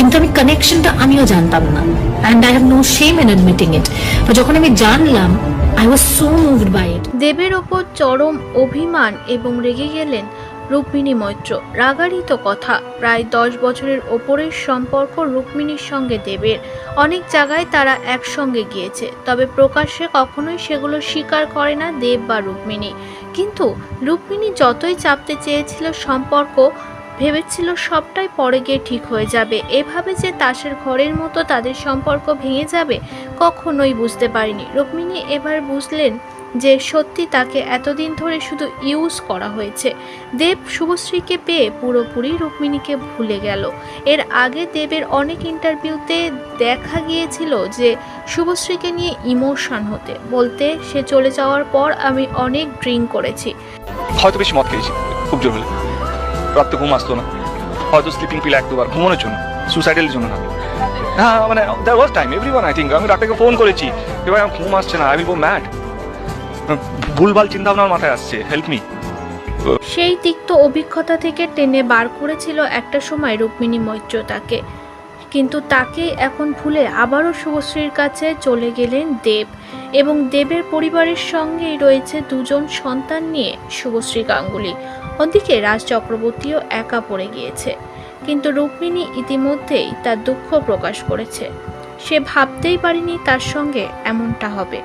কিন্তু আমি কানেকশনটা আমিও জানতাম না, and I have no shame in admitting it. যখন আমি জানলাম, I was so moved by it. দেবের ওপর চরম অভিমান এবং রেগে গেলেন রুক্মিণী মৈত্র। রাগারই তো কথা, প্রায় 10 বছরের ওপরের সম্পর্ক রুক্মিণীর সঙ্গে দেবের। অনেক জায়গায় তারা একসঙ্গে গিয়েছে, তবে প্রকাশ্যে কখনোই সেগুলো স্বীকার করে না দেব বা রুক্মিণী। কিন্তু রুক্মিণী যতই চাপতে চেয়েছিল সম্পর্ক, ভেবেছিল সবটাই পরে গিয়ে ঠিক হয়ে যাবে। এভাবে যে তাসের ঘরের মতো তাদের সম্পর্ক ভেঙে যাবে কখনোই বুঝতে পারেনি। রুক্মিণী এবার বুঝলেন যে সত্যি তাকে এতদিন ধরে শুধু ইউজ করা হয়েছে। দেব শুভশ্রীকে পেয়ে পুরোপুরি রুক্মিণীকে ভুলে গেল। এর আগে দেবের অনেক ইন্টারভিউতে দেখা গিয়েছিল যে শুভশ্রীকে নিয়ে ইমোশন হতে, বলতে সে চলে যাওয়ার পর আমি অনেক ড্রিঙ্ক করেছি, হয়তো বেশি মদ খেয়েছি, খুব জোর হলে রাত্রে ঘুম আসতো না, হয়তো স্লিপিং পিল 1-2 বার, ঘুমানোর জন্য, সুসাইডের জন্য না। হ্যাঁ মানে that was time everyone, I think. আমি ডাক্তারকে ফোন করেছি, এবার আমার ঘুম আসছে না, আই উইল গো ম্যাড, ভুলভাল চিন্তা ভাবনা মাথায় আসছে, হেল্প মি। সেই তিক্ত অভিজ্ঞতা থেকে টেনে বার করেছিল একটা সময় রুক্মিণী মৈত্র তাকে। কিন্তু তাকে এখন ভুলে আবারও শুভশ্রীর কাছে চলে গেলেন দেব, এবং দেবের পরিবারের সঙ্গেই রয়েছে 2জন সন্তান নিয়ে শুভশ্রী গাঙ্গুলি। ওদিকে রাজ চক্রবর্তীও একা পড়ে গিয়েছে। কিন্তু রুক্মিণী ইতিমধ্যেই তার দুঃখ প্রকাশ করেছে। সে ভাবতেই পারেনি তার সঙ্গে এমনটা হবে।